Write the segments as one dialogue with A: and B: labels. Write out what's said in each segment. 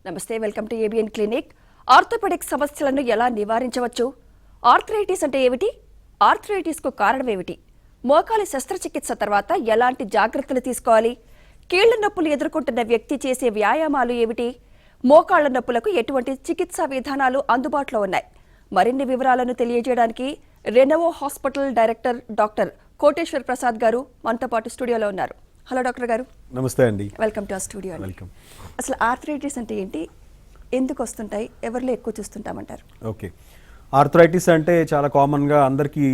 A: నమస్తే, welcome to ABN clinic. Orthopaedic సమస్యలను ఎలా నివారించవచ్చు? ఆర్థరైటిస్ అంటే ఏమిటి? ఆర్థరైటిస్ కు కారణం ఏమిటి? మోకాలి శస్త్రచికిత్స తర్వాత ఎలాంటి జాగ్రత్తలు తీసుకోవాలి? కీళ్ల నొప్పులు ఎదుర్కొంటున్న వ్యక్తి చేసే వ్యాయామాలు ఏమిటి? మోకాళ్ల నొప్పులకు ఎటువంటి చికిత్సా విధానాలు అందుబాటులో ఉన్నాయి? మరిన్ని వివరాలను తెలియజేయడానికి Renovo hospital director doctor Koteshwar Prasad garu మనతో పాటు స్టూడియోలో ఉన్నారు. హలో డాక్టర్ గారు.
B: నమస్తే అండి.
A: వెల్కమ్ టు ఆ స్టూడియో.
B: వెల్కమ్.
A: అసలు ఆర్థరైటిస్ అంటే ఏంటి, ఎందుకు వస్తుంటాయి, ఎవరిలో ఎక్కువ చూస్తుంటామంటారు?
B: ఓకే, ఆర్థరైటిస్ అంటే చాలా కామన్గా అందరికీ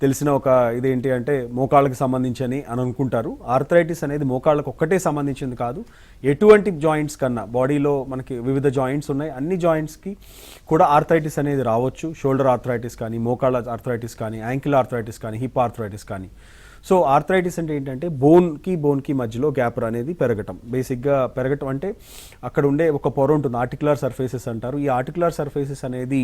B: తెలిసిన ఒక ఇదేంటి అంటే మోకాళ్ళకి సంబంధించి అని అనుకుంటారు. ఆర్థరైటిస్ అనేది మోకాళ్ళకు ఒక్కటే సంబంధించింది కాదు, ఎటువంటి జాయింట్స్ కన్నా బాడీలో మనకి వివిధ జాయింట్స్ ఉన్నాయి, అన్ని జాయింట్స్కి కూడా ఆర్థరైటిస్ అనేది రావచ్చు. షోల్డర్ ఆర్థరైటిస్ కానీ, మోకాళ్ళ ఆర్థరైటిస్ కానీ, యాంకిల్ ఆర్థరైటిస్ కానీ, హిప్ ఆర్థరైటిస్ కానీ. సో ఆర్థరైటిస్ అంటే ఏంటంటే బోన్కి మధ్యలో గ్యాప్ అనేది పెరగటం. బేసిక్గా పెరగటం అంటే అక్కడ ఉండే ఒక పొర ఉంటుంది, ఆర్టికులర్ సర్ఫేసెస్ అంటారు. ఈ ఆర్టికులర్ సర్ఫేసెస్ అనేది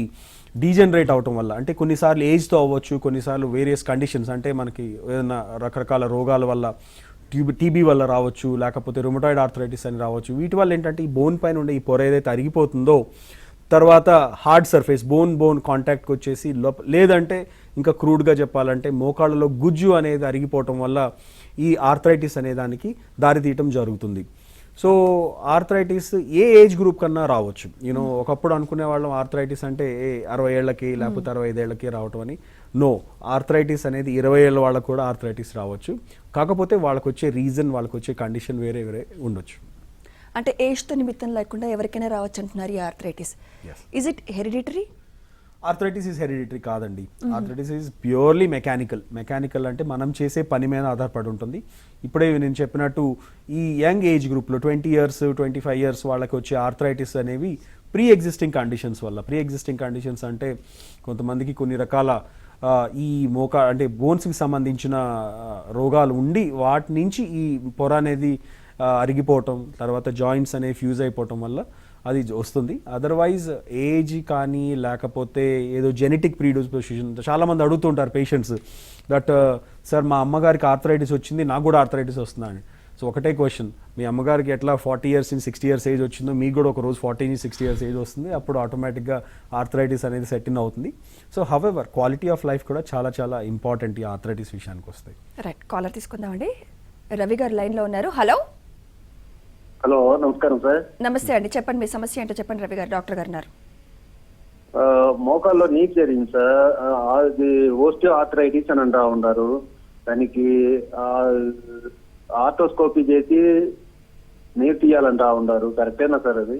B: డీజనరేట్ అవటం వల్ల, అంటే కొన్నిసార్లు ఏజ్తో అవ్వచ్చు, కొన్నిసార్లు వేరియస్ కండిషన్స్, అంటే మనకి ఏదైనా రకరకాల రోగాల వల్ల టీబీ వల్ల రావచ్చు, లేకపోతే రుమటాయిడ్ ఆర్థరైటిస్ అని రావచ్చు. వీటి వల్ల ఏంటంటే ఈ బోన్ పైన ఉండే ఈ పొర ఏదైతే అరిగిపోతుందో తర్వాత హార్డ్ సర్ఫేస్ బోన్ కాంటాక్ట్కి వచ్చేసి లేదంటే ఇంకా క్రూడ్గా చెప్పాలంటే మోకాళ్ళలో గుజ్జు అనేది అరిగిపోవటం వల్ల ఈ ఆర్థరైటిస్ అనే దానికి దారితీయటం జరుగుతుంది. సో ఆర్థరైటిస్ ఏ ఏజ్ గ్రూప్ కన్నా రావచ్చు. ఒకప్పుడు అనుకునే వాళ్ళం ఆర్థరైటిస్ అంటే 60 ఏళ్ళకి లేకపోతే 65 ఏళ్ళకి రావటం అని. నో, ఆర్థరైటిస్ అనేది 20 ఏళ్ళ వాళ్ళకు కూడా ఆర్థరైటిస్ రావచ్చు. కాకపోతే వాళ్ళకు వచ్చే రీజన్, వాళ్ళకు వచ్చే కండిషన్ వేరే ఉండొచ్చు.
A: అంటే ఏజ్తో నిమిత్తం లేకుండా ఎవరికైనా రావచ్చు అంటున్నారు ఈ arthritis. Is it hereditary?
B: Arthritis is hereditary కాదండి. ఆర్థరైటిస్ ఈజ్ ప్యూర్లీ మెకానికల్ అంటే మనం చేసే పని మీద ఆధారపడి ఉంటుంది. ఇప్పుడే నేను చెప్పినట్టు ఈ యంగ్ ఏజ్ గ్రూప్లో 20 years 25 years వాళ్ళకి వచ్చే ఆర్థరైటిస్ అనేవి ప్రీ ఎగ్జిస్టింగ్ కండిషన్స్ వల్ల. ప్రీ ఎగ్జిస్టింగ్ కండిషన్స్ అంటే కొంతమందికి కొన్ని రకాల ఈ అంటే బోన్స్కి సంబంధించిన రోగాలు ఉండి వాటి నుంచి ఈ పొర అనేది అరిగిపోవటం, తర్వాత జాయింట్స్ అనేవి ఫ్యూజ్ అయిపోవటం వల్ల అది వస్తుంది. అదర్వైజ్ ఏజ్ కానీ లేకపోతే ఏదో జెనెటిక్ ప్రీడిస్పోజిషన్. చాలామంది అడుగుతుంటారు పేషెంట్స్ దట్ సార్ మా అమ్మగారికి ఆర్థరైటిస్ వచ్చింది, నాకు కూడా ఆర్థరైటిస్ వస్తుందని. సో ఒకటే క్వశ్చన్, మీ అమ్మగారికి ఎట్లా 40 years 60 years ఏజ్ వచ్చిందో మీకు కూడా ఒక రోజు 40-60 years ఏజ్ వస్తుంది, అప్పుడు ఆటోమేటిక్గా ఆర్థరైటిస్ అనేది సెట్ ఇన్ అవుతుంది. So however quality of life కూడా చాలా చాలా ఇంపార్టెంట్ ఈ ఆర్థరైటిస్ విషయానికి వస్తాయి.
A: రైట్, కాలర్ తీసుకుందామండి. రవి గారు లైన్లో ఉన్నారు. హలో.
C: హలో, నమస్కారం సార్.
A: నమస్తే అండి, చెప్పండి మీ సమస్య ఏంటో చెప్పండి. రవి గారు, డాక్టర్ గారు ఉన్నారు.
C: మోకాల్లో నీరు జరిగింది సార్, అది ఓస్టియో ఆర్థరైటిస్ అని అంటా ఉన్నారు. దానికి ఆర్థోస్కోపీ చేసి నీరు తీయాలంటా ఉన్నారు, కరెక్టేనా సార్? అది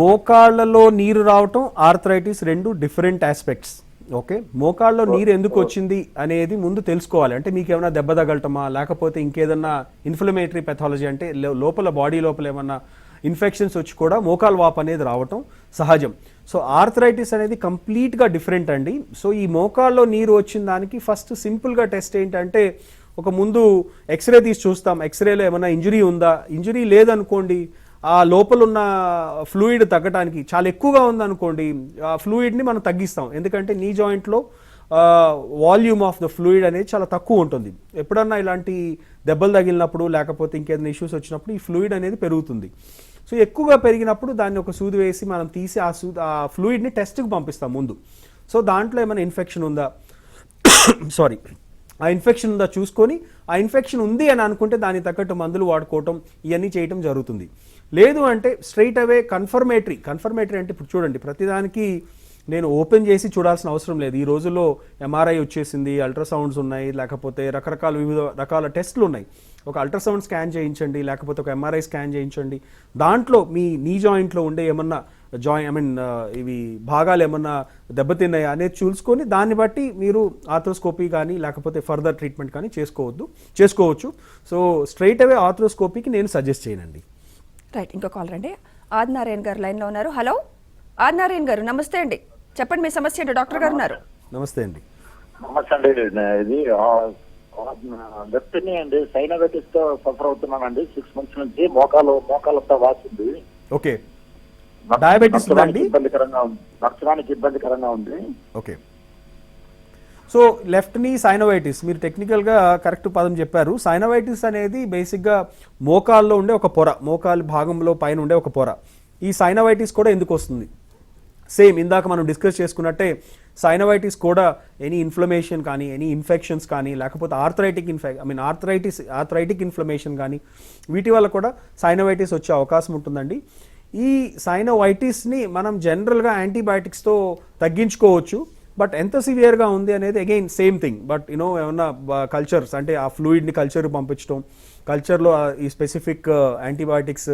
B: మోకాళ్ళలో నీరు రావటం ఆర్థరైటిస్ రెండు డిఫరెంట్ ఆస్పెక్ట్స్. ఓకే, మోకాళ్ళలో నీరు ఎందుకు వచ్చింది అనేది ముందు తెలుసుకోవాలి. అంటే మీకు ఏమైనా దెబ్బ తగలటమా, లేకపోతే ఇంకేదన్నా ఇన్ఫ్లమేటరీ పెథాలజీ, అంటే బాడీ లోపల ఏమన్నా ఇన్ఫెక్షన్స్ వచ్చి కూడా మోకాల్ వాపు అనేది రావటం సహజం. సో ఆర్థరైటిస్ అనేది కంప్లీట్గా డిఫరెంట్ అండి. సో ఈ మోకాళ్ళలో నీరు వచ్చిన దానికి ఫస్ట్ సింపుల్గా టెస్ట్ ఏంటంటే ఒక ముందు ఎక్స్రే తీసి చూస్తాం. ఎక్స్రేలో ఏమైనా ఇంజురీ ఉందా, ఇంజురీ లేదనుకోండి ఆ లోపల ఉన్న ఫ్లూయిడ్ తగ్గడానికి చాలా ఎక్కువగా ఉందనుకోండి ఆ ఫ్లూయిడ్ని మనం తగ్గిస్తాం. ఎందుకంటే నీ జాయింట్లో వాల్యూమ్ ఆఫ్ ద ఫ్లూయిడ్ అనేది చాలా తక్కువ ఉంటుంది. ఎప్పుడన్నా ఇలాంటి దెబ్బలు తగిలినప్పుడు లేకపోతే ఇంకేదైనా ఇష్యూస్ వచ్చినప్పుడు ఈ ఫ్లూయిడ్ అనేది పెరుగుతుంది. సో ఎక్కువగా పెరిగినప్పుడు దాన్ని ఒక సూది వేసి మనం తీసి ఆ ఫ్లూయిడ్ని టెస్ట్కి పంపిస్తాం ముందు. సో దాంట్లో ఏమైనా ఇన్ఫెక్షన్ ఉందా ఆ ఇన్ఫెక్షన్ ఉందా చూసుకొని, ఆ ఇన్ఫెక్షన్ ఉంది అని అనుకుంటే దానికి తగ్గట్టు మందులు వాడుకోవటం ఇవన్నీ చేయటం జరుగుతుంది. లేదు అంటే స్ట్రైట్ అవే కన్ఫర్మేటరీ అంటే ఇప్పుడు చూడండి, ప్రతిదానికి నేను ఓపెన్ చేసి చూడాల్సిన అవసరం లేదు. ఈ రోజుల్లో ఎంఆర్ఐ వచ్చేసింది, అల్ట్రాసౌండ్స్ ఉన్నాయి, లేకపోతే వివిధ రకాల టెస్టులు ఉన్నాయి. ఒక అల్ట్రాసౌండ్ స్కాన్ చేయించండి, లేకపోతే ఒక ఎంఆర్ఐ స్కాన్ చేయించండి. దాంట్లో మీ నీ జాయింట్లో ఉండే ఏమన్నా ఇవి భాగాలు ఏమన్నా దెబ్బతిన్నాయా అనేది చూసుకొని దాన్ని బట్టి మీరు ఆర్థ్రోస్కోపీ కానీ లేకపోతే ఫర్దర్ ట్రీట్మెంట్ కానీ చేసుకోవచ్చు. సో స్ట్రైట్ అవే ఆర్థ్రోస్కోపీకి నేను సజెస్ట్ చేయనండి.
A: రైట్, ఇంకో కాలర్ అండి. ఆదినారాయణ గారు లైన్లో ఉన్నారు. హలో ఆదినారాయణ గారు, నమస్తే అండి, చెప్పండి మీ సమస్య ఏంటో. డాక్టర్ గారు ఉన్నారు.
B: నమస్తే అండి.
D: నమస్తే అండి. ఇది లెఫ్ట్ని అండి సైనోవైటిస్ తో సఫర్ అవుతున్నానండి 6 months నుంచి. మోకాలంతా వాసింది.
B: ఓకే, డయాబెటిస్ ఉందండి?
D: నడచడానికి ఇబ్బందికరంగా ఉంది.
B: Okay, so left knee synovitis, మీరు టెక్నికల్గా కరెక్ట్ పదం చెప్పారు. సైనోవైటిస్ అనేది బేసిక్గా మోకాల్లో ఉండే ఒక పొర, మోకాలు భాగంలో పైన ఉండే ఒక పొర. ఈ సైనోవైటిస్ కూడా ఎందుకు వస్తుంది? సేమ్ ఇందాక మనం డిస్కస్ చేసుకున్నట్టే సైనోవైటిస్ కూడా ఎనీ ఇన్ఫ్లమేషన్ కానీ, ఎనీ ఇన్ఫెక్షన్స్ కానీ, లేకపోతే ఆర్థరైటిక్ ఇన్ఫ్లమేషన్ కానీ, వీటి వల్ల కూడా సైనోవైటిస్ వచ్చే అవకాశం ఉంటుందండి. ఈ సైనోవైటిస్ని మనం జనరల్గా యాంటీబయాటిక్స్తో తగ్గించుకోవచ్చు. బట్ ఎంత సివియర్గా ఉంది అనేది అగైన్ సేమ్ థింగ్. బట్ ఏమన్నా కల్చర్స్ అంటే ఆ ఫ్లూయిడ్ని కల్చర్ పంపించడం, కల్చర్లో ఈ స్పెసిఫిక్ యాంటీబయాటిక్స్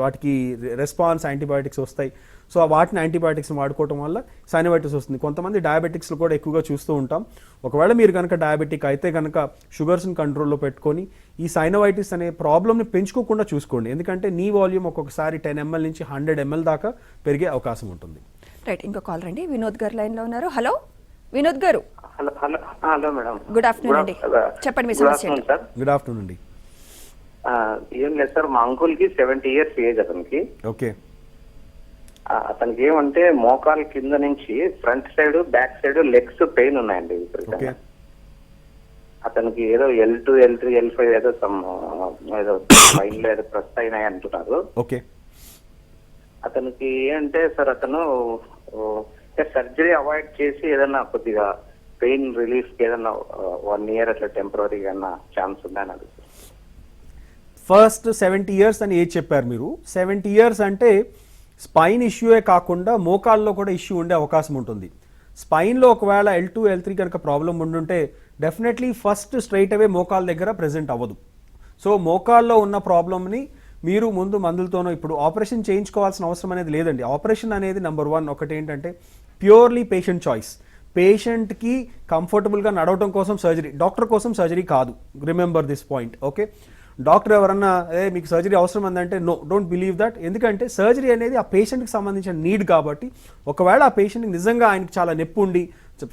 B: వాటికి రెస్పాన్స్ యాంటీబయాటిక్స్ వస్తాయి. సో వాటిని యాంటీబయాటిక్స్ని వాడుకోవడం వల్ల సైనోవైటిస్ వస్తుంది. కొంతమంది డయాబెటిక్స్లో కూడా ఎక్కువగా చూస్తూ ఉంటాం. ఒకవేళ మీరు కనుక డయాబెటిక్ అయితే కనుక షుగర్స్ని కంట్రోల్లో పెట్టుకొని ఈ సైనోవైటిస్ అనే ప్రాబ్లమ్ని పెంచుకోకుండా చూసుకోండి. ఎందుకంటే నీ వాల్యూమ్ ఒక్కొక్కసారి 10 ml నుంచి 100 ml దాకా పెరిగే అవకాశం ఉంటుంది.
A: రైట్, ఇంకో కాల్ రండి. వినోద్ గారు లైన్లో ఉన్నారు. హలో వినోద్ గారు.
C: Hello madam.
A: గుడ్ ఆఫ్టర్నూన్ అండి, చెప్పండి మీ సమస్య ఏంటో.
C: సార్.
B: గుడ్ ఆఫ్టర్నూన్ అండి.
C: ఏం లేదు సార్, మా అంకుల్ కి 70 years ఏజ్. అతనికి
B: ఓకే.
C: అతనికి ఏమంటే మోకాలు కింద నుంచి front side, back side legs pain ఉన్నాయండి విపరీతంగా. అతనికి ఏదో L2, L3, L5 ఏదో ఏదో స్పైన్ లో ఏదో ప్రెస్ అయినాయి అంటున్నారు.
B: ఓకే.
C: అతనికి ఏంటంటే సార్, అతను సర్జరీ అవాయిడ్ చేసి ఏదన్నా కొద్దిగా పెయిన్ రిలీఫ్ ఏదన్నా 1 year అట్లా టెంపరీగా ఛాన్స్ ఉందని అడుగుతారు.
B: ఫస్ట్ 70 years అని ఏజ్ చెప్పారు మీరు. 70 years అంటే స్పైన్ ఇష్యూయే కాకుండా మోకాల్లో కూడా ఇష్యూ ఉండే అవకాశం ఉంటుంది. స్పైన్లో ఒకవేళ L2, L3 కనుక ప్రాబ్లం ఉండుంటే డెఫినెట్లీ ఫస్ట్ స్ట్రైట్ అవే మోకాల్ దగ్గర ప్రెజెంట్ అవ్వదు. సో మోకాల్లో ఉన్న ప్రాబ్లమ్ని మీరు ముందు మందులతోనో, ఇప్పుడు ఆపరేషన్ చేయించుకోవాల్సిన అవసరం అనేది లేదండి. ఆపరేషన్ అనేది నెంబర్ 1 ఒకటి ఏంటంటే ప్యూర్లీ పేషెంట్ చాయిస్. పేషెంట్కి కంఫర్టబుల్గా నడవటం కోసం సర్జరీ, డాక్టర్ కోసం సర్జరీ కాదు. Remember this point. Okay. Doctor ఎవరన్నా మీకు సర్జరీ అవసరం అందంటే నో, డోంట్ బిలీవ్ దట్. ఎందుకంటే సర్జరీ అనేది ఆ పేషెంట్కి సంబంధించిన నీడ్ కాబట్టి, ఒకవేళ ఆ పేషెంట్కి నిజంగా ఆయనకి చాలా నొప్పి ఉండి,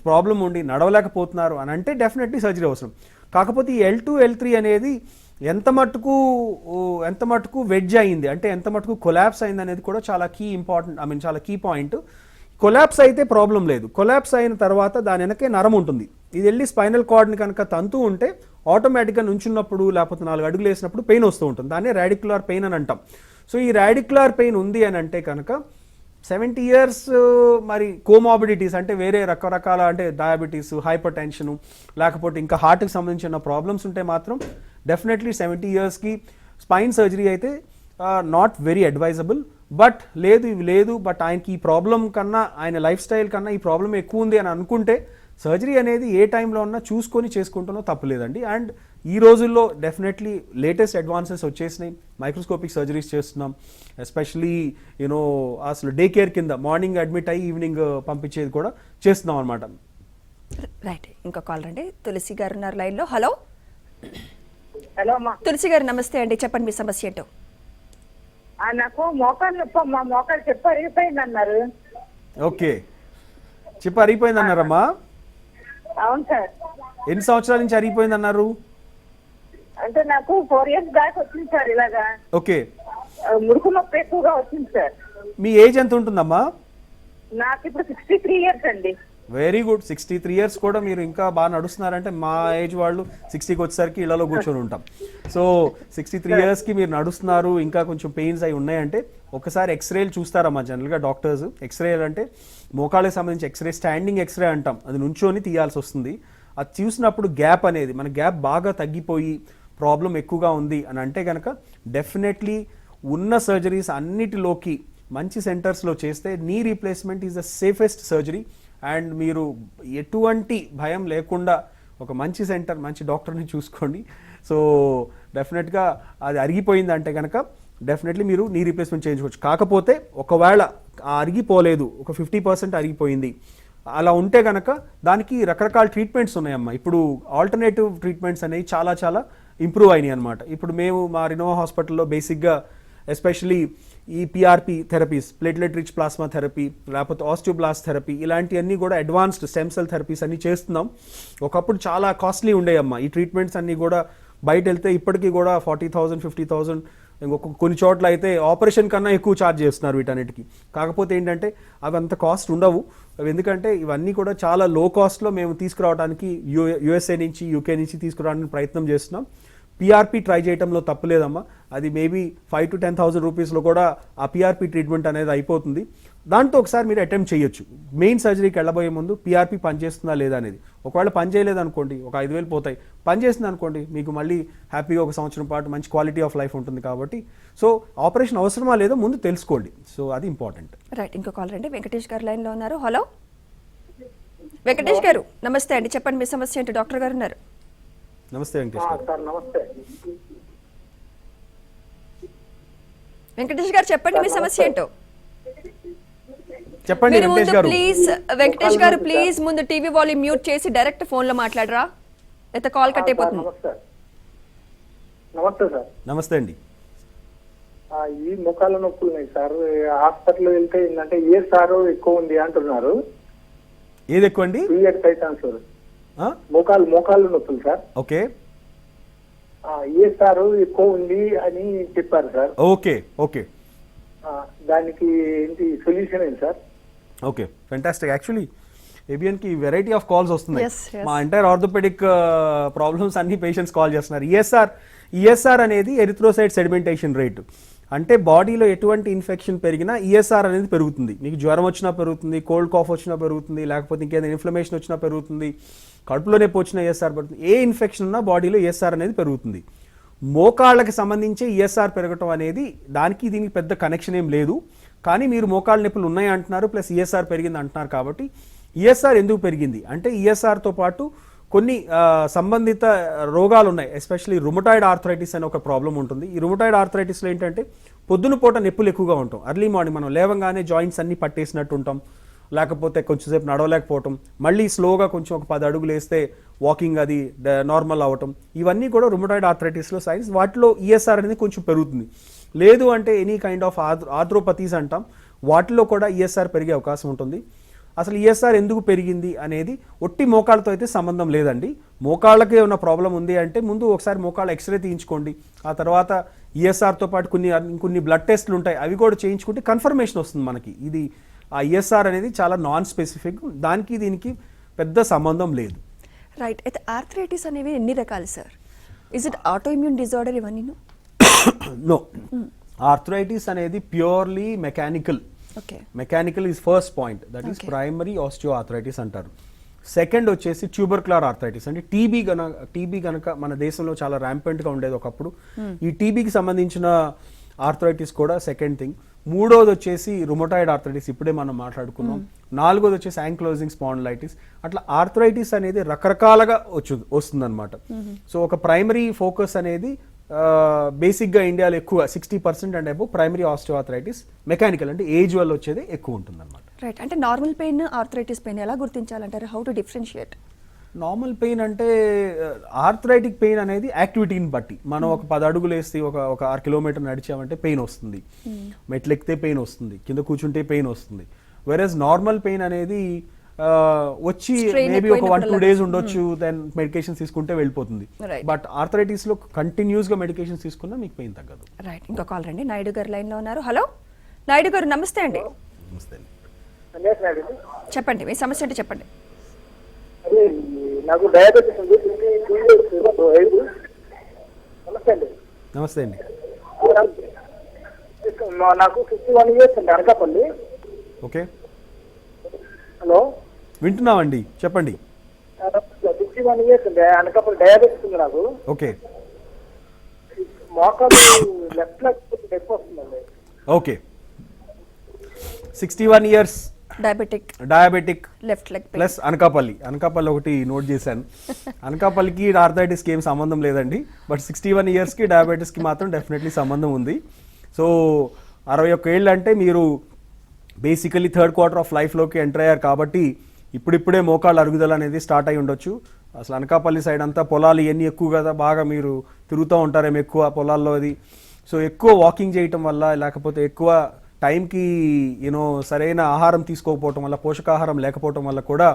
B: ప్రాబ్లం ఉండి నడవలేకపోతున్నారు అని అంటే డెఫినెట్లీ సర్జరీ అవసరం. కాకపోతే ఈ L2, L3 అనేది ఎంత మటుకు వెడ్జ్ అయింది అంటే ఎంత మటుకు కొలాప్స్ అయింది అనేది కూడా చాలా చాలా కీ పాయింట్. కొలాప్స్ అయితే ప్రాబ్లం లేదు. కొలాప్స్ అయిన తర్వాత దాని వెనకే నరం ఉంటుంది. ఇది వెళ్ళి స్పైనల్ కార్డ్ని కనుక తంతూ ఉంటే ఆటోమేటిక్గా నుంచున్నప్పుడు లేకపోతే 4 అడుగులు వేసినప్పుడు పెయిన్ వస్తూ ఉంటుంది. దాన్నే రాడిక్యులర్ పెయిన్ అని అంటాం. సో ఈ రాడిక్యులర్ పెయిన్ ఉంది అని అంటే కనుక 70 years మరి కోమార్బిడిటీస్ అంటే వేరే రకరకాల అంటే డయాబెటీస్, హైపర్ టెన్షను, లేకపోతే ఇంకా హార్ట్కి సంబంధించిన ప్రాబ్లమ్స్ ఉంటే మాత్రం డెఫినెట్లీ 70 yearsకి స్పైన్ సర్జరీ అయితే నాట్ వెరీ అడ్వైజబుల్. బట్ లేదు బట్ ఆయనకి ఈ ప్రాబ్లం కన్నా, ఆయన లైఫ్ స్టైల్ కన్నా ఈ ప్రాబ్లం ఎక్కువ ఉంది అని అనుకుంటే సర్జరీ అనేది ఏ టైంలో ఉన్నా చూసుకొని చేసుకుంటున్నా తప్పలేదండి. అండ్ ఈ రోజుల్లో డెఫినెట్లీ లేటెస్ట్ అడ్వాన్సెస్ వచ్చేసినాయి. మైక్రోస్కోపిక్ సర్జరీస్ చేస్తున్నాం. ఎస్పెషలీ అసలు డే కేర్ కింద మార్నింగ్ అడ్మిట్ అయ్యి ఈవినింగ్ పంపించేది కూడా చేస్తున్నాం అనమాట.
A: రైట్, ఇంకో కాల్ రండి. తులసి గారు ఉన్నారు లైన్లో. హలో
E: హలో అమ్మా.
A: తులసి గారు నమస్తే అండి, చెప్పండి మీ సమస్య ఏంటో.
E: నాకు మోకాలు నొప్పి అమ్మా, మోకాలు చెప్పు అరిగిపోయింది అన్నారు.
B: ఓకే, చెప్పు అరిగిపోయింది అన్నారమ్మా.
E: అవును సార్.
B: ఎన్ని సంవత్సరాల నుంచి అరిగిపోయింది అన్నారు?
E: అంటే నాకు 4 years బ్యాక్ వచ్చింది సార్ ఇలాగా.
B: ఓకే.
E: ముడుకు నొప్పి ఎక్కువగా వచ్చింది సార్.
B: మీ ఏజ్ ఎంత ఉంటుందమ్మా?
E: నాకు ఇప్పుడు 63 years అండి.
B: Very good. 63 years కూడా మీరు ఇంకా బాగా నడుస్తున్నారంటే మా ఏజ్ వాళ్ళు 60కి వచ్చేసరికి ఇళ్లలో కూర్చొని ఉంటాం. సో 63 yearsకి మీరు నడుస్తున్నారు, ఇంకా కొంచెం పెయిన్స్ అవి ఉన్నాయంటే ఒకసారి ఎక్స్రేలు చూస్తారమ్మా జనరల్గా డాక్టర్స్. ఎక్స్రే అంటే మోకాళ్ళకి సంబంధించి ఎక్స్రే, స్టాండింగ్ ఎక్స్రే అంటాం, అది నుంచొని తీయాల్సి వస్తుంది. అది చూసినప్పుడు గ్యాప్ అనేది మన గ్యాప్ బాగా తగ్గిపోయి ప్రాబ్లం ఎక్కువగా ఉంది అని అంటే కనుక డెఫినెట్లీ ఉన్న సర్జరీస్ అన్నిటిలోకి మంచి సెంటర్స్లో చేస్తే knee replacement is the safest surgery. And మీరు ఎటువంటి భయం లేకుండా ఒక మంచి సెంటర్, మంచి డాక్టర్ని చూసుకోండి. సో డెఫినెట్గా అది అరిగిపోయింది అంటే కనుక డెఫినెట్లీ మీరు నీ రీప్లేస్మెంట్ చేయించుకోవచ్చు. కాకపోతే ఒకవేళ అరిగిపోలేదు, ఒక 50% అరిగిపోయింది అలా ఉంటే కనుక దానికి రకరకాల ట్రీట్మెంట్స్ ఉన్నాయమ్మా. ఇప్పుడు ఆల్టర్నేటివ్ ట్రీట్మెంట్స్ అనేవి చాలా ఇంప్రూవ్ అయినాయి అనమాట. ఇప్పుడు మేము మా రినోవా హాస్పిటల్లో బేసిక్గా ఎస్పెషలీ ఈ PRP therapies, platelet rich plasma therapy, లేకపోతే ఆస్టియోబ్లాస్ట్ థెరపీ, ఇలాంటివన్నీ కూడా అడ్వాన్స్డ్ స్టెమ్ సెల్ థెరపీస్ అన్నీ చేస్తున్నాం. ఒకప్పుడు చాలా కాస్ట్లీ ఉండేయమ్మా ఈ ట్రీట్మెంట్స్ అన్నీ కూడా. బయట వెళ్తే ఇప్పటికీ కూడా 40,000, 50,000, ఇంకొక కొన్ని చోట్ల అయితే ఆపరేషన్ కన్నా ఎక్కువ ఛార్జ్ చేస్తున్నారు వీటన్నిటికీ. కాకపోతే ఏంటంటే అవి అంత కాస్ట్ ఉండవు. ఎందుకంటే ఇవన్నీ కూడా చాలా లో కాస్ట్లో మేము తీసుకురావడానికి యుఎస్ఏ నుంచి యూకే నుంచి తీసుకురావడానికి ప్రయత్నం చేస్తున్నాం. పిఆర్పి ట్రై చేయడంలో తప్పులేదమ్మా. అది మేబీ 5,000 to 10,000 రూపీస్లో కూడా ఆ పిఆర్పి ట్రీట్మెంట్ అనేది అయిపోతుంది. దాంతో ఒకసారి మీరు అటెంప్ట్ చేయొచ్చు. మెయిన్ సర్జరీకి వెళ్ళబోయే ముందు పిఆర్పి పనిచేస్తుందా లేదా అనేది. ఒకవేళ పని చేయలేదు అనుకోండి, ఒక 5,000 పోతాయి. పని చేస్తుంది అనుకోండి, మీకు మళ్ళీ హ్యాపీగా ఒక సంవత్సరం పాటు మంచి క్వాలిటీ ఆఫ్ లైఫ్ ఉంటుంది. కాబట్టి సో ఆపరేషన్ అవసరమా లేదో ముందు తెలుసుకోండి. సో అది ఇంపార్టెంట్.
A: రైట్, ఇంకో కాల్ రండి. వెంకటేష్ గారు లైన్లో ఉన్నారు. హలో వెంకటేష్ గారు, నమస్తే అండి. చెప్పండి మీ సమస్య ఏంటో. డాక్టర్ గారు ఉన్నారు.
B: నమస్తే వెంకటేష్ గారు.
D: సార్ నమస్తే.
A: వెంకటేష్ గారు చెప్పండి మీ సమస్య ఏంటో.
B: చెప్పండి
A: మీరు
B: వెంకటేష్
A: ముందు
B: గారు.
A: ప్లీజ్ వెంకటేష్ గారు ప్లీజ్ ముందు టీవీ వాల్యూమ్ మ్యూట్ చేసి డైరెక్ట్ ఫోన్ లో మాట్లాడరా, అయితే కాల్ కట్ అయిపోతుంది.
D: నమస్తే సార్.
B: నమస్తే అండి.
D: ఈ ముఖాల నొప్పులు ఉన్నాయి సార్. హాస్పిటల్ వెళ్తే ఏంటంటే ఏ సార్ ఎక్కువ ఉంది అంటున్నారు.
B: ఏది ఎక్కువ అండి?
D: పీరియడ్స్ అవుతాను సార్. మోకాలు నొప్పులు సార్.
B: ఓకే.
D: ఏ సార్ ఎక్కువ ఉంది అని చెప్పారు సార్.
B: Okay okay.
D: దానికి ఏంటి సొల్యూషన్ ఏంటి సార్?
B: Okay, fantastic. యాక్చువల్లీ ఏబిఎన్కి వెరైటీ ఆఫ్ కాల్స్ వస్తున్నాయి.
A: Yes, yes.
B: మా ఎంటైర్ ఆర్థోపెడిక్ ప్రాబ్లమ్స్ అన్ని పేషెంట్స్ కాల్ చేస్తున్నారు. ఈఎస్ఆర్ అనేది ఎరిథ్రోసైట్ సెడిమెంటేషన్ రేట్. అంటే బాడీలో ఎటువంటి ఇన్ఫెక్షన్ పెరిగినా ఈఎస్ఆర్ అనేది పెరుగుతుంది. మీకు జ్వరం వచ్చినా పెరుగుతుంది, కోల్డ్ కాఫ్ వచ్చినా పెరుగుతుంది, లేకపోతే ఇంకేదైనా ఇన్ఫ్లమేషన్ వచ్చినా పెరుగుతుంది, కడుపులో నొప్పి వచ్చినా ఈఎస్ఆర్ పెరుగుతుంది. ఏ ఇన్ఫెక్షన్ ఉన్నా బాడీలో ఈఎస్ఆర్ అనేది పెరుగుతుంది. మోకాళ్ళకి సంబంధించి ఈఎస్ఆర్ పెరగటం అనేది దానికి దీనికి పెద్ద కనెక్షన్ ఏం లేదు. కానీ మీరు మోకాళ్ళ నొప్పులు ఉన్నాయి అంటున్నారు, ప్లస్ ఈఎస్ఆర్ పెరిగింది అంటున్నారు. కాబట్టి ఈఎస్ఆర్ ఎందుకు పెరిగింది అంటే ఈఎస్ఆర్తో పాటు కొన్ని సంబంధిత రోగాలు ఉన్నాయి. ఎస్పెషల్లీ రుమటాయిడ్ ఆర్థరైటిస్ అనే ఒక ప్రాబ్లం ఉంటుంది. ఈ రుమటాయిడ్ ఆర్థరైటిస్లో ఏంటంటే పొద్దున పూట నొప్పులు ఎక్కువగా ఉంటాం. ఎర్లీ మార్నింగ్ మనం లేవగానే జాయింట్స్ అన్ని పట్టేసినట్టు ఉంటాం, లేకపోతే కొంచెంసేపు నడవలేకపోవటం, మళ్ళీ స్లోగా కొంచెం ఒక 10 అడుగులు వేస్తే వాకింగ్ అది నార్మల్ అవ్వటం, ఇవన్నీ కూడా రుమటాయిడ్ ఆర్థరైటిస్లో సైన్స్. వాటిలో ఈఎస్ఆర్ అనేది కొంచెం పెరుగుతుంది. లేదు అంటే ఎనీ కైండ్ ఆఫ్ ఆర్థ్రోపతీస్ అంటాం, వాటిలో కూడా ఈఎస్ఆర్ పెరిగే అవకాశం ఉంటుంది. అసలు ఈఎస్ఆర్ ఎందుకు పెరిగింది అనేది ఒట్టి మోకాళ్ళతో అయితే సంబంధం లేదండి. మోకాళ్ళకే ఉన్న ప్రాబ్లం ఉంది అంటే ముందు ఒకసారి మోకాళ్ళ ఎక్స్రే తీయించుకోండి. ఆ తర్వాత ఈఎస్ఆర్తో పాటు కొన్ని బ్లడ్ టెస్ట్లు ఉంటాయి, అవి కూడా చేయించుకుంటే కన్ఫర్మేషన్ వస్తుంది మనకి. ఇది ఆ ఈఎస్ఆర్ అనేది చాలా నాన్ స్పెసిఫిక్, దానికి దీనికి పెద్ద సంబంధం లేదు.
A: రైట్, అయితే ఆర్థరైటిస్ అనేవి ఎన్ని రకాలు sir? Is it auto immune disorder ఇవన్నీ?
B: నో, ఆర్థరైటిస్ అనేది purely mechanical.
A: Okay,
B: mechanical is first point, that is primary osteo arthritis అంటారు. సెకండ్ వచ్చేసి ట్యూబర్క్యులర్ ఆర్థరైటిస్ అంటే టీబీ గనక మన దేశంలో చాలా ర్యాంపెంట్గా ఉండేది ఒకప్పుడు. ఈ టీబీకి సంబంధించిన ఆర్థరైటిస్ కూడా సెకండ్ థింగ్. మూడోది వచ్చేసి రుమటాయిడ్ ఆర్థరైటిస్, ఇప్పుడే మనం మాట్లాడుకున్నాం. నాలుగోది వచ్చేసి యాంక్లోజింగ్ స్పాండిలైటిస్. అట్లా ఆర్థరైటిస్ అనేది రకరకాలుగా వస్తుందన్నమాట. సో ఒక ప్రైమరీ ఫోకస్ అనేది బేసిక్గా ఇండియాలో ఎక్కువ 60% and above primary osteoarthritis mechanical అంటే ఏజ్ వల్ల వచ్చేది ఎక్కువ ఉంటుంది అనమాట.
A: రైట్, అంటే నార్మల్ పెయిన్ ఆర్థరైటిస్ పెయిన్ ఎలా గుర్తించాలంటారు? How to differentiate?
B: Normal pain అంటే ఆర్థరైటిక్ పెయిన్ అనేది యాక్టివిటీని బట్టి. మనం ఒక 10 అడుగులు వేస్తే ఒక 6 కిలోమీటర్ నడిచామంటే పెయిన్ వస్తుంది, మెట్లు ఎక్కితే పెయిన్ వస్తుంది, కింద కూర్చుంటే పెయిన్ వస్తుంది. వెరస్ నార్మల్ పెయిన్ అనేది వచ్చి మేబీ ఒక 1-2 డేస్ ఉండొచ్చు, దెన్ మెడికేషన్ తీసుకుంటే వెళ్ళిపోతుంది. బట్ ఆర్థరైటిస్ లో కంటిన్యూస్ గా మెడికేషన్ తీసుకున్నా మీకు పెయిన్ తగ్గదు.
A: రైట్, ఇంకో కాల్ రండి. నాయుడు గారు లైన్ లో ఉన్నారు. హలో నాయుడు గారు, నమస్తే అండి.
B: నమస్తే.
A: చెప్పండి మీ సమస్య అంటే చెప్పండి.
D: అదే నాకు డయాబెటీస్ ఉంది, 22 years. నమస్తే అండి.
B: నమస్తే అండి.
D: నాకు 51 years అండి, అనకాపల్లి.
B: ఓకే,
D: హలో
B: వింటున్నామండి, చెప్పండి.
D: 51 years అండి, అనకాపల్లి. డయాబెటీస్ ఉంది నాకు.
B: ఓకే
D: మోకాలు లెఫ్ట్ లెగ్ ఎక్కువ వస్తుందండి.
B: Okay, 61 years diabetic
A: left leg
B: plus Anakapalli ఒకటి నోట్ చేశాను. అనకాపల్లికి ఆర్థరైటిస్కి ఏం సంబంధం లేదండి, బట్ 61 yearsకి డయాబెటీస్కి మాత్రం డెఫినెట్లీ సంబంధం ఉంది. సో 61 ఏళ్ళు అంటే మీరు బేసికలీ థర్డ్ క్వార్టర్ ఆఫ్ లైఫ్లోకి ఎంటర్ అయ్యారు. కాబట్టి ఇప్పుడిప్పుడే మోకాళ్ళ అరుగుదల అనేది స్టార్ట్ అయి ఉండొచ్చు. అసలు అనకాపల్లి సైడ్ అంతా పొలాలు ఇవన్నీ ఎక్కువ కదా, బాగా మీరు తిరుగుతూ ఉంటారేమో ఎక్కువ పొలాల్లో అది. సో ఎక్కువ వాకింగ్ చేయటం వల్ల, లేకపోతే ఎక్కువ టైంకి సరైన ఆహారం తీసుకోకపోవటం వల్ల, పోషకాహారం లేకపోవటం వల్ల కూడా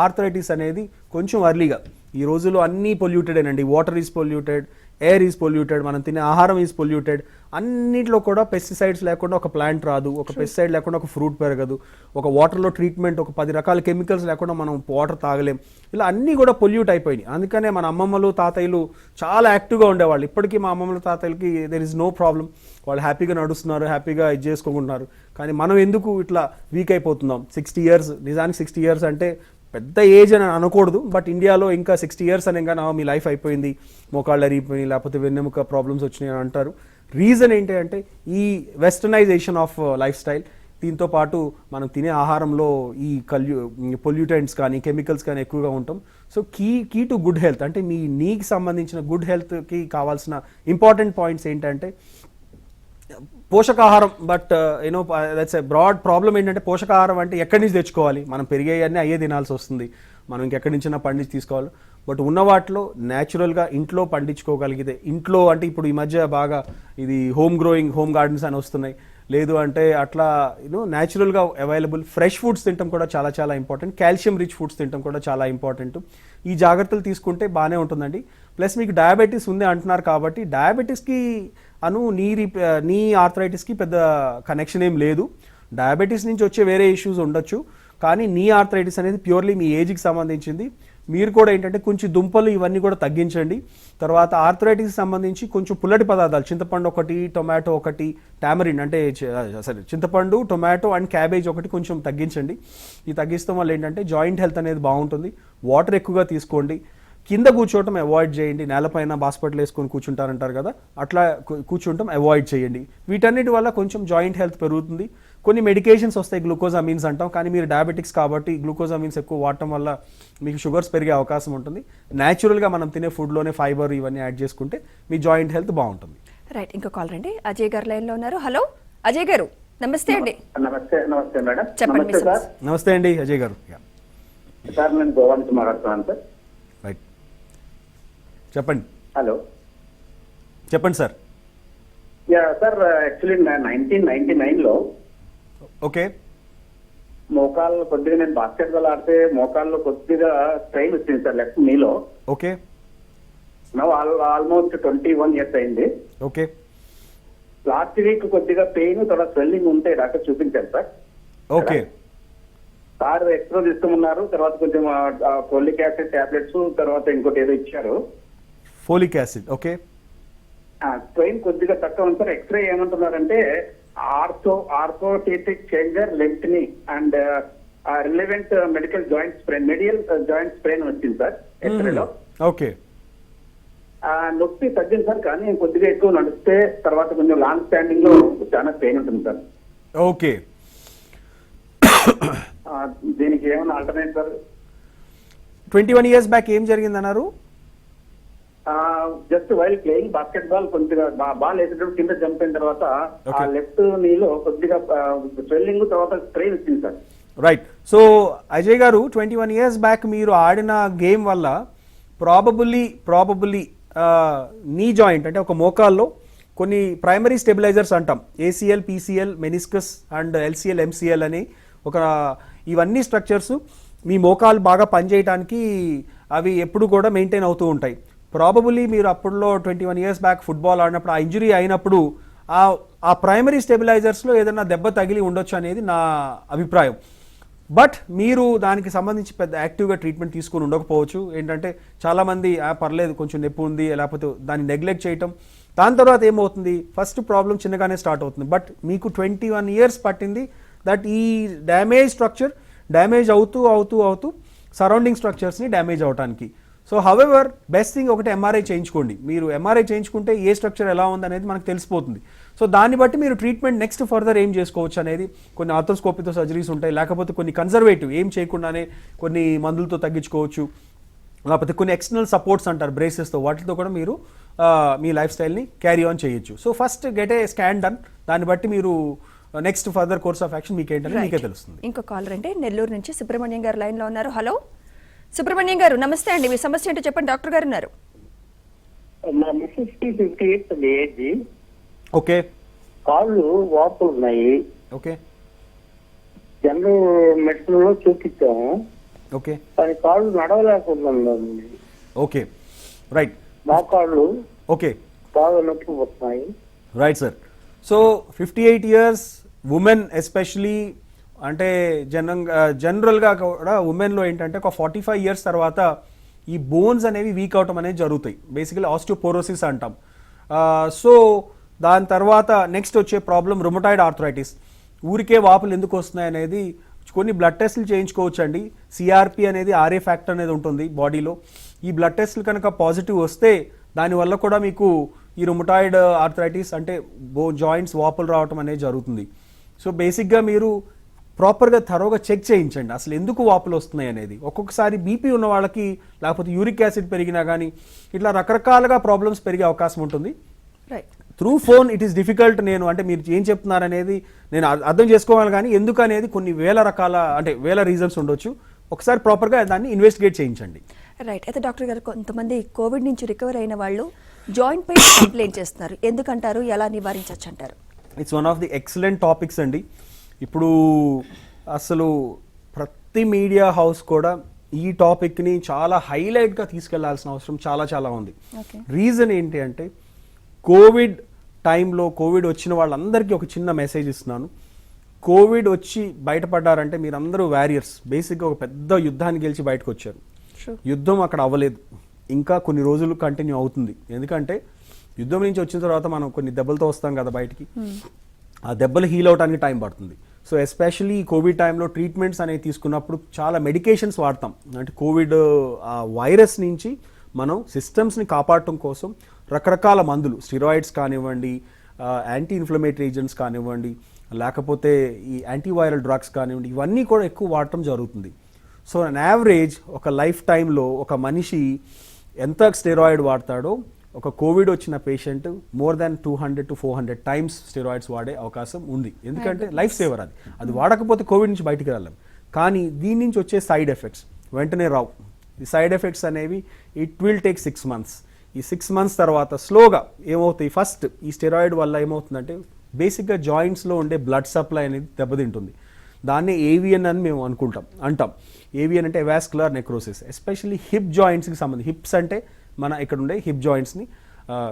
B: ఆర్థరైటిస్ అనేది కొంచెం అర్లీగా, ఈ రోజుల్లో అన్నీ పొల్యూటెడేనండి. Water is polluted, air is polluted, మనం తినే ఆహారం ఈజ్ పొల్యూటెడ్. అన్నింటిలో కూడా పెస్టిసైడ్స్ లేకుండా ఒక ప్లాంట్ రాదు, ఒక పెస్టిసైడ్ లేకుండా ఒక ఫ్రూట్ పెరగదు, ఒక వాటర్లో ట్రీట్మెంట్ ఒక 10 రకాల కెమికల్స్ లేకుండా మనం వాటర్ తాగలేం. ఇలా అన్నీ కూడా పొల్యూట్ అయిపోయినాయి. అందుకనే మన అమ్మమ్మలు తాతయ్యలు చాలా యాక్టివ్గా ఉండేవాళ్ళు. ఇప్పటికీ మా అమ్మమ్మలు తాతయ్యలకి దెర్ ఇస్ నో ప్రాబ్లం, వాళ్ళు హ్యాపీగా నడుస్తున్నారు, హ్యాపీగా ఇది చేసుకుంటున్నారు. కానీ మనం ఎందుకు ఇట్లా వీక్ అయిపోతున్నాం? 60 years, నిజానికి 60 years అంటే పెద్ద ఏజ్ అని అనకూడదు, బట్ ఇండియాలో ఇంకా 60 years అనగా మీ లైఫ్ అయిపోయింది, మోకాళ్ళు అరిగిపోయినాయి, లేకపోతే వెన్నెముక ప్రాబ్లమ్స్ వచ్చినాయి అని అంటారు. రీజన్ ఏంటి అంటే ఈ వెస్టర్నైజేషన్ ఆఫ్ లైఫ్ స్టైల్. దీంతో పాటు మనం తినే ఆహారంలో ఈ పొల్యూటెంట్స్ కానీ కెమికల్స్ కానీ ఎక్కువగా ఉంటాం. So key to good health అంటే మీ నీకి సంబంధించిన గుడ్ హెల్త్కి కావాల్సిన ఇంపార్టెంట్ పాయింట్స్ ఏంటంటే పోషకాహారం. But you know that's a broad problem. ఏంటంటే పోషకాహారం అంటే ఎక్కడి నుంచి తెచ్చుకోవాలి? మనం పెరిగేయన్నీ అయ్యే తినాల్సి వస్తుంది, మనం ఇంకెక్కడి నుంచైనా పండించి తీసుకోవాలి. బట్ ఉన్న వాటిలో న్యాచురల్గా ఇంట్లో పండించుకోగలిగితే, ఇంట్లో అంటే ఇప్పుడు ఈ మధ్య బాగా ఇది హోమ్ గ్రోయింగ్, హోమ్ గార్డెన్స్ అని వస్తున్నాయి. లేదు అంటే అట్లా న్యాచురల్గా అవైలబుల్ ఫ్రెష్ ఫుడ్స్ తినడం కూడా చాలా చాలా ఇంపార్టెంట్. కాల్షియం రిచ్ ఫుడ్స్ తినడం కూడా చాలా ఇంపార్టెంట్. ఈ జాగ్రత్తలు తీసుకుంటే బాగానే ఉంటుందండి. ప్లస్ మీకు డయాబెటీస్ ఉంది అంటున్నారు కాబట్టి డయాబెటీస్కి నీ ఆర్థరైటిస్కి పెద్ద కనెక్షన్ ఏం లేదు. డయాబెటీస్ నుంచి వచ్చే వేరే ఇష్యూస్ ఉండొచ్చు, కానీ నీ ఆర్థరైటిస్ అనేది ప్యూర్లీ మీ ఏజ్కి సంబంధించింది. మీరు కూడా ఏంటంటే కొంచెం దుంపలు ఇవన్నీ కూడా తగ్గించండి. తర్వాత ఆర్థరైటిస్కి సంబంధించి కొంచెం పుల్లటి పదార్థాలు, చింతపండు ఒకటి, టొమాటో ఒకటి, టామరిన్ అంటే చింతపండు, టొమాటో అండ్ క్యాబేజ్ ఒకటి కొంచెం తగ్గించండి. ఈ తగ్గిస్తాం వల్ల ఏంటంటే జాయింట్ హెల్త్ అనేది బాగుంటుంది. వాటర్ ఎక్కువగా తీసుకోండి. కింద కూర్చోవటం అవాయిడ్ చేయండి. నేలపైన బాస్పట్లు వేసుకొని కూర్చుంటారంటారు కదా, అట్లా కూర్చుంటాం అవాయిడ్ చేయండి. వీటన్నిటి వల్ల కొంచెం జాయింట్ హెల్త్ పెరుగుతుంది. కొన్ని మెడికేషన్స్ వస్తాయి, గ్లూకోజామిన్స్ అంటాం, కానీ మీరు డయాబెటిక్స్ కాబట్టి గ్లూకోజామిన్స్ ఎక్కువ వాడటం వల్ల మీకు షుగర్స్ పెరిగే అవకాశం ఉంటుంది. న్యాచురల్గా మనం తినే ఫుడ్లోనే ఫైబర్ ఇవన్నీ యాడ్ చేసుకుంటే మీ జాయింట్ హెల్త్ బాగుంటుంది.
A: రైట్, ఇంకో కాల్ రండి. అజయ్ గారు లైన్లో ఉన్నారు. హలో అజయ్ గారు, నమస్తే అండి.
C: నమస్తే. నమస్తే మేడం.
A: చెప్పండి మీ సమస్య.
B: నమస్తే అండి అజయ్ గారు.
C: సార్ నేను గోవా నుంచి మాట్లాడుతున్నాను సార్.
B: రైట్, చెప్పండి.
C: హలో,
B: చెప్పండి సార్.
C: యా సార్, యాక్చువల్లీ 1999లో
B: ఓకే.
C: మోకాళ్ళు కొద్దిగా నేను బాస్కెట్ బాల్ ఆడితే మోకాళ్ళు కొద్దిగా స్ట్రెయిన్ వచ్చింది సార్ లెఫ్ట్ నీలో.
B: ఓకే.
C: నౌ ఆల్మోస్ట్ 21 years అయింది.
B: ఓకే.
C: లాస్ట్ వీక్ కొద్దిగా పెయిన్, తర్వాత స్వెల్లింగ్ ఉంటే డాక్టర్ చూపించారు సార్.
B: ఓకే.
C: సార్ ఎక్స్ట్రా తీసుకోమన్నారు, తర్వాత కొంచెం ఫోలిక్ యాసిడ్ టాబ్లెట్స్, తర్వాత ఇంకోటి ఏదో ఇచ్చారు.
B: Folic acid. ఓకే.
C: స్ట్రెయిన్ కొద్దిగా తక్కువ ఉంది సార్. ఎక్స్రే ఏమంటున్నారంటే orthotic changer left knee and relevant medical joint sprain, medial joint sprain వచ్చింది సార్ ఎక్స్రేలో.
B: ఓకే.
C: నొప్పి తగ్గింది సార్, కానీ కొద్దిగా ఎక్కువ నడిస్తే తర్వాత కొంచెం లాంగ్ స్టాండింగ్ లో చాలా పెయిన్ ఉంటుంది సార్.
B: ఓకే.
C: దీనికి ఏమైనా ఆల్టర్నేట్ సార్?
B: 21 years బ్యాక్ ఏం జరిగిందన్నారు?
C: Just while playing basket ball, కొద్దిగా బాల్ వేసేటప్పుడు కింద జంప్ అయిన తర్వాత ఆ లెఫ్ట్ నీలో కొద్దిగా స్వెల్లింగ్, తర్వాత స్ట్రెయిన్ వచ్చింది సార్.
B: రైట్. సో అజయ్ గారు, 21 years బ్యాక్ మీరు ఆడిన గేమ్ వల్ల ప్రాబబుల్లీ నీ జాయింట్ అంటే ఒక మోకాల్లో కొన్ని ప్రైమరీ స్టెబిలైజర్స్ అంటాం, ACL, PCL, meniscus and LCL, MCL అని ఇవన్నీ స్ట్రక్చర్స్ మీ మోకాలు బాగా పనిచేయడానికి అవి ఎప్పుడు కూడా మెయింటైన్ అవుతూ ఉంటాయి. ప్రాబబుల్లీ మీరు అప్పుడులో 21 years బ్యాక్ ఫుట్బాల్ ఆడినప్పుడు ఆ ఇంజురీ అయినప్పుడు ఆ ప్రైమరీ స్టెబిలైజర్స్లో ఏదైనా దెబ్బ తగిలి ఉండొచ్చు అనేది నా అభిప్రాయం. బట్ మీరు దానికి సంబంధించి పెద్ద యాక్టివ్గా ట్రీట్మెంట్ తీసుకుని ఉండకపోవచ్చు. ఏంటంటే చాలామంది పర్లేదు కొంచెం నొప్పి ఉంది, లేకపోతే దాన్ని నెగ్లెక్ట్ చేయటం, దాని తర్వాత ఏమవుతుంది, ఫస్ట్ ప్రాబ్లం చిన్నగానే స్టార్ట్ అవుతుంది. బట్ మీకు 21 years పట్టింది దట్ ఈ డ్యామేజ్ స్ట్రక్చర్ డ్యామేజ్ అవుతూ సరౌండింగ్ స్ట్రక్చర్స్ని డ్యామేజ్ అవడానికి. సో హవెవర్ బెస్ట్ థింగ్ ఒకటి MRI చేయించుకోండి. మీరు MRI చేయించుకుంటే ఏ స్ట్రక్చర్ ఎలా ఉందనేది మనకు తెలిసిపోతుంది. సో దాన్ని బట్టి మీరు ట్రీట్మెంట్ నెక్స్ట్ ఫర్దర్ ఏం చేసుకోవచ్చు అనేది, కొన్ని ఆర్థోస్కోపీతో సర్జరీస్ ఉంటాయి, లేకపోతే కొన్ని కన్జర్వేటివ్ ఏం చేయకుండానే కొన్ని మందులతో తగ్గించుకోవచ్చు, లేకపోతే కొన్ని ఎక్స్టర్నల్ సపోర్ట్స్ అంటారు బ్రేసెస్తో, వాటితో కూడా మీరు మీ లైఫ్ స్టైల్ని క్యారీ ఆన్ చేయొచ్చు. So first get a scan done, దాన్ని బట్టి మీరు next further course of action మీకు ఏంటంటే మీకే తెలుస్తుంది.
A: ఇంకో కాలర్ అంటే నెల్లూరు నుంచి సుబ్రహ్మణ్యం గారు లైన్లో ఉన్నారు. హలో సుబ్రహ్మణ్యం గారు, నమస్తే అండి. మీ సమస్య ఏంటో చెప్పండి, డాక్టర్ గారు ఉన్నారు.
F: మా మిస్సెస్ 58 ఏజ్.
B: ఓకే.
F: కాళ్ళు వాపులు ఉన్నాయి.
B: ఓకే.
F: జనరల్ మెడిసిన్ లో చూపించాము.
B: ఓకే.
F: కానీ కాళ్ళు నడవలేకపోతున్నాండి.
B: ఓకే. రైట్.
F: మా కాళ్ళు
B: ఓకే,
F: బాగా నొప్పి వస్తున్నాయి.
B: Right sir. So 58 years women especially, అంటే జనరల్గా కూడా ఉమెన్లో ఏంటంటే ఒక 45 ఇయర్స్ తర్వాత ఈ బోన్స్ అనేవి వీక్ అవటం అనేది జరుగుతాయి. బేసికలీ ఆస్టియోపోరోసిస్ అంటాం. సో దాని తర్వాత నెక్స్ట్ వచ్చే ప్రాబ్లం రుమటాయిడ్ ఆర్థరైటిస్. ఊరికే వాపులు ఎందుకు వస్తున్నాయి అనేది కొన్ని బ్లడ్ టెస్టులు చేయించుకోవచ్చు అండి. సిఆర్పి అనేది ఆర్ఏ ఫ్యాక్టర్ అనేది ఉంటుంది బాడీలో. ఈ బ్లడ్ టెస్టులు కనుక పాజిటివ్ వస్తే దానివల్ల కూడా మీకు ఈ రుమటాయిడ్ ఆర్థరైటిస్ అంటే జాయింట్స్ వాపులు రావటం అనేది జరుగుతుంది. సో బేసిక్గా మీరు ప్రాపర్గా థరోగా చెక్ చేయించండి అసలు ఎందుకు వాపులు వస్తున్నాయి అనేది. ఒక్కొక్కసారి బీపీ ఉన్న వాళ్ళకి, లేకపోతే యూరిక్ యాసిడ్ పెరిగినా కానీ ఇట్లా రకరకాలుగా ప్రాబ్లమ్స్ పెరిగే అవకాశం ఉంటుంది.
A: Right.
B: Through phone it is difficult. నేను అంటే మీరు ఏం చెప్తున్నారు అనేది నేను అర్థం చేసుకోవాలి, కానీ ఎందుకు అనేది కొన్ని వేల రీజన్స్ ఉండొచ్చు. ఒకసారి ప్రాపర్గా దాన్ని ఇన్వెస్టిగేట్ చేయించండి.
A: రైట్. అయితే డాక్టర్ గారు, కొంతమంది కోవిడ్ నుంచి రికవర్ అయిన వాళ్ళు జాయింట్ పెయిన్ కంప్లైంట్ చేస్తున్నారు. ఎందుకంటారు, ఎలా నివారించవచ్చు అంటారు?
B: It's one of the excellent topics అండి. ఇప్పుడు అసలు ప్రతి మీడియా హౌస్ కూడా ఈ టాపిక్ని చాలా హైలైట్గా తీసుకెళ్లాల్సిన అవసరం చాలా ఉంది. రీజన్ ఏంటి అంటే, కోవిడ్ టైంలో కోవిడ్ వచ్చిన వాళ్ళందరికీ ఒక చిన్న మెసేజ్ ఇస్తున్నాను. కోవిడ్ వచ్చి బయటపడ్డారంటే మీరందరూ వారియర్స్. బేసిక్గా ఒక పెద్ద యుద్ధాన్ని గెలిచి బయటకు వచ్చారు. యుద్ధం అక్కడ అవ్వలేదు, ఇంకా కొన్ని రోజులు కంటిన్యూ అవుతుంది. ఎందుకంటే యుద్ధం నుంచి వచ్చిన తర్వాత మనం కొన్ని దెబ్బలతో వస్తాం కదా బయటికి. ఆ దెబ్బలు హీల్ అవడానికి టైం పడుతుంది. సో ఎస్పెషల్లీ కోవిడ్ టైంలో ట్రీట్మెంట్స్ అనేవి తీసుకున్నప్పుడు చాలా మెడికేషన్స్ వాడతాం. అంటే కోవిడ్ ఆ వైరస్ నుంచి మనం సిస్టమ్స్ని కాపాడటం కోసం రకరకాల మందులు, స్టిరాయిడ్స్ కానివ్వండి, యాంటీ ఇన్ఫ్లమేటరీ ఏజెంట్స్ కానివ్వండి, లేకపోతే ఈ యాంటీవైరల్ డ్రగ్స్ కానివ్వండి, ఇవన్నీ కూడా ఎక్కువ వాడటం జరుగుతుంది. సో అన్ యావరేజ్ ఒక లైఫ్ టైంలో ఒక మనిషి ఎంత స్టెరాయిడ్ వాడతాడో ఒక కోవిడ్ వచ్చిన patient more than 200 to 400 times steroids వాడే అవకాశం ఉంది. ఎందుకంటే లైఫ్ సేవర్ అది వాడకపోతే కోవిడ్ నుంచి బయటికి రాలేం. కానీ దీని నుంచి వచ్చే సైడ్ ఎఫెక్ట్స్ వెంటనే రావు. ఈ సైడ్ ఎఫెక్ట్స్ అనేవి ఇట్ విల్ టేక్ 6 months. ఈ 6 months తర్వాత స్లోగా ఏమవుతాయి, ఫస్ట్ ఈ స్టెరాయిడ్ వల్ల ఏమవుతుందంటే బేసిక్గా జాయింట్స్లో ఉండే బ్లడ్ సప్లై అనేది దెబ్బతింటుంది. దాన్నే ఏవియన్ అని మేము అంటాం. ఏవియన్ అంటే వాస్కులర్ నెక్రోసిస్. ఎస్పెషల్లీ హిప్ జాయింట్స్కి సంబంధించి, హిప్స్ అంటే మన ఇక్కడ ఉండే హిప్ జాయింట్స్ని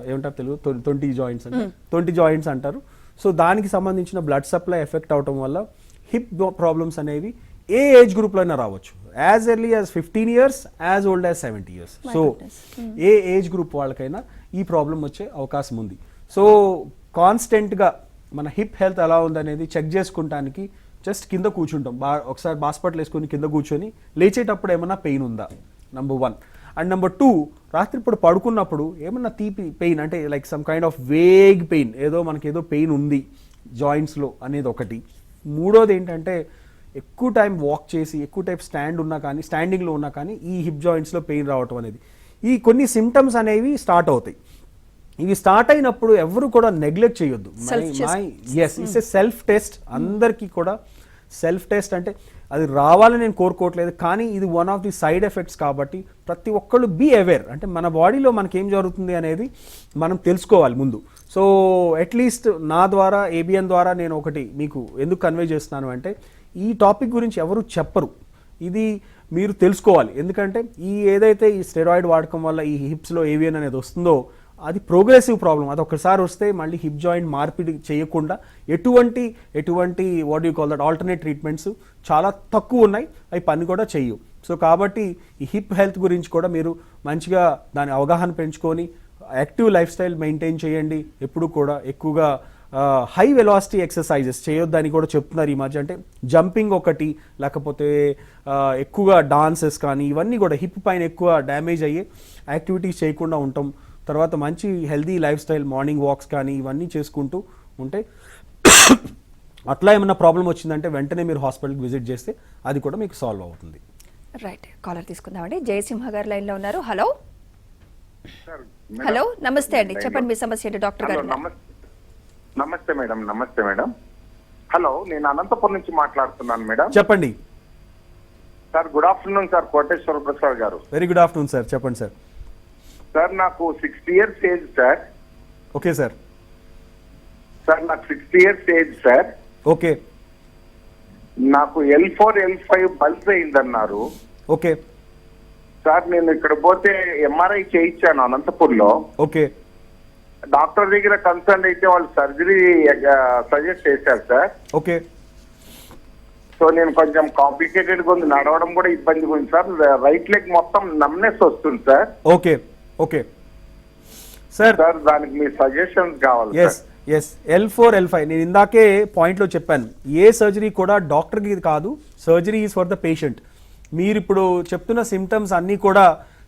B: ఏమంటారు తెలుగు, 20 జాయింట్స్ అంటే 20 జాయింట్స్ అంటారు. సో దానికి సంబంధించిన బ్లడ్ సప్లై ఎఫెక్ట్ అవటం వల్ల హిప్ ప్రాబ్లమ్స్ అనేవి ఏ ఏజ్ గ్రూప్లో అయినా రావచ్చు. As early as 15 years, as old as 70 years. So ఏ ఏజ్ గ్రూప్ వాళ్ళకైనా ఈ ప్రాబ్లం వచ్చే అవకాశం ఉంది. సో కాన్స్టెంట్గా మన హిప్ హెల్త్ ఎలా ఉందనేది చెక్ చేసుకుంటానికి జస్ట్ కింద కూర్చుంటాం. ఒకసారి హాస్పిటల్ వేసుకొని కింద కూర్చొని లేచేటప్పుడు ఏమన్నా పెయిన్ ఉందా, నెంబర్ 1. అండ్ నెంబర్ 2, రాత్రిపూట పడుకున్నప్పుడు ఏమన్నా తీపి పెయిన్, అంటే like some kind of vague pain, మనకి ఏదో పెయిన్ ఉంది జాయింట్స్లో అనేది ఒకటి. మూడోది ఏంటంటే ఎక్కువ టైం వాక్ చేసి ఎక్కువ టైం స్టాండింగ్లో ఉన్నా కానీ ఈ హిప్ జాయింట్స్లో పెయిన్ రావటం అనేది, ఈ కొన్ని సిమ్టమ్స్ అనేవి స్టార్ట్ అవుతాయి. ఇవి స్టార్ట్ అయినప్పుడు ఎవరు కూడా నెగ్లెక్ట్ చేయొద్దు. It's a self test. అందరికీ కూడా సెల్ఫ్ టెస్ట్ అంటే అది రావాలని నేను కోరుకోవట్లేదు, కానీ ఇది one of the side effects కాబట్టి ప్రతి ఒక్కళ్ళు బీ అవేర్. అంటే మన బాడీలో మనకి ఏం జరుగుతుంది అనేది మనం తెలుసుకోవాలి ముందు. సో అట్లీస్ట్ నా ద్వారా, ఏబిఎన్ ద్వారా నేను ఒకటి మీకు ఎందుకు కన్వే చేస్తున్నాను అంటే, ఈ టాపిక్ గురించి ఎవరు చెప్పరు, ఇది మీరు తెలుసుకోవాలి. ఎందుకంటే ఏదైతే ఈ స్టెరాయిడ్ వాడకం వల్ల ఈ హిప్స్లో ఏవియన్ అనేది వస్తుందో అది ప్రోగ్రెసివ్ ప్రాబ్లం. అది ఒకసారి వస్తే మళ్ళీ హిప్ జాయింట్ మార్పిడి చేయకుండా ఎటువంటి what you call that alternate treatments చాలా తక్కువ ఉన్నాయి, అవి పని కూడా చెయ్యవు. సో కాబట్టి ఈ హిప్ హెల్త్ గురించి కూడా మీరు మంచిగా దాని అవగాహన పెంచుకొని యాక్టివ్ లైఫ్ స్టైల్ మెయింటైన్ చేయండి. ఎప్పుడు కూడా ఎక్కువగా హై వెలాసిటీ ఎక్సర్సైజెస్ చేయొద్దని కూడా చెప్తున్నారు ఈ మధ్య. అంటే జంపింగ్ ఒకటి, లేకపోతే ఎక్కువగా డాన్సెస్ కానీ, ఇవన్నీ కూడా హిప్ పైన ఎక్కువ డ్యామేజ్ అయ్యే యాక్టివిటీస్ చేయకుండా ఉంటాం. తర్వాత మంచి healthy life style, morning wax కానీ ఇవన్నీ చేసుకుంటూ ఉంటే అట్లా ఏమైనా ప్రాబ్లం వచ్చిందంటే వెంటనే మీరు హాస్పిటల్కి విజిట్ చేస్తే అది కూడా మీకు సాల్వ్ అవుతుంది.
A: రైట్. కాలర్ తీసుకుందామండి. జయసింహ గారు లైన్లో ఉన్నారు. హలో, నమస్తే అండి, చెప్పండి మీ సమస్య ఏంటి డాక్టర్ గారు?
G: నమస్తే మేడం. హలో, నేను అనంతపురం నుంచి మాట్లాడుతున్నాను మేడం.
B: చెప్పండి
G: sir. Good afternoon sir, Koteswara Prasad garu.
B: Very good afternoon sir, చెప్పండి సార్.
G: సార్ నాకు 60 years age sir.
B: Okay sir.
G: నాకు 60 years ఏజ్ సార్.
B: ఓకే.
G: నాకు L4 L5 bulge అయిందన్నారు.
B: Okay
G: sir, నేను ఇక్కడ పోతే ఎంఆర్ఐ చేయించాను అనంతపూర్లో.
B: ఓకే.
G: డాక్టర్ దగ్గర కన్సల్ట్ అయితే వాళ్ళు సర్జరీ సజెస్ట్ చేశారు సార్.
B: ఓకే.
G: సో నేను కొంచెం కాంప్లికేటెడ్ గా ఉంది, నడవడం కూడా ఇబ్బందిగా ఉంది సార్. రైట్ లెగ్ మొత్తం నమ్నెస్ వస్తుంది సార్.
B: Okay okay sir.
G: సార్ దానికి మీ సజెషన్స్ కావాలి
B: yes
G: sir.
B: Yes L4 L5 నేను ఇందాకే పాయింట్లో చెప్పాను, ఏ సర్జరీ కూడా డాక్టర్కి కాదు, surgery is for the patient. మీరు ఇప్పుడు చెప్తున్న సిమ్టమ్స్ అన్నీ కూడా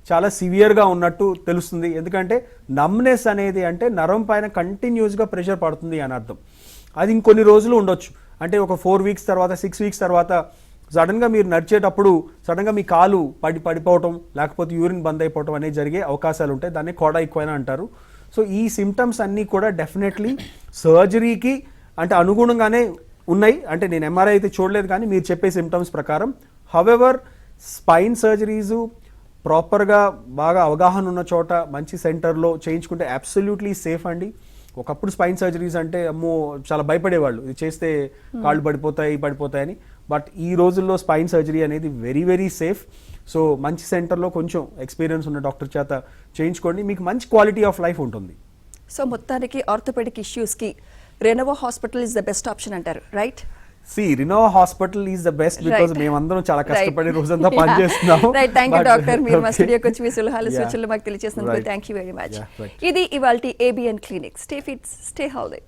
B: చాలా సివియర్గా ఉన్నట్టు తెలుస్తుంది. ఎందుకంటే నమ్నెస్ అనేది అంటే నరం పైన కంటిన్యూస్గా ప్రెషర్ పడుతుంది అని అర్థం. అది ఇంకొన్ని రోజులు ఉండొచ్చు, అంటే ఒక 4 వీక్స్ తర్వాత 6 వీక్స్ తర్వాత సడన్గా మీరు నడిచేటప్పుడు సడన్గా మీ కాలు పడిపోవటం లేకపోతే యూరిన్ బంద్ అయిపోవటం అనేది జరిగే అవకాశాలు ఉంటాయి. దాన్ని కోడా ఎక్కువైనా అంటారు. సో ఈ సిమ్టమ్స్ అన్నీ కూడా డెఫినెట్లీ సర్జరీకి అంటే అనుగుణంగానే ఉన్నాయి. అంటే నేను ఎంఆర్ఐ అయితే చూడలేదు కానీ మీరు చెప్పే సిమ్టమ్స్ ప్రకారం. హవెవర్ స్పైన్ సర్జరీసు ప్రాపర్గా బాగా అవగాహన ఉన్న చోట మంచి సెంటర్లో చేయించుకుంటే అబ్సల్యూట్లీ సేఫ్ అండి. ఒకప్పుడు స్పైన్ సర్జరీస్ అంటే అమ్మో చాలా భయపడేవాళ్ళు, ఇది చేస్తే కాళ్ళు పడిపోతాయని. బట్ ఈ రోజుల్లో స్పైన్ సర్జరీ అనేది వెరీ వెరీ సేఫ్. సో మంచి సెంటర్లో కొంచెం ఎక్స్పీరియన్స్ ఉన్న డాక్టర్ చేత చేయించుకోండి, మీకు మంచి క్వాలిటీ ఆఫ్ లైఫ్ ఉంటుంది.
A: సో మొత్తానికి ఆర్థోపెడిక్ ఇష్యూస్కి Renova hospital is the best option అంటారు, right?
B: Renova hospital is the best because మేమందరం చాలా కష్టపడి రోజంతా పనిచేస్తున్నాము.
A: Right, thank you doctor. మీరు మా స్టూడియోకి వచ్చి మీ సలహాలు సూచనలు మాకు తెలియజేసినందుకు థ్యాంక్ యూ వెరీ మచ్. ఇది ఇవాల్టి ABN clinic. Stay fit, stay healthy.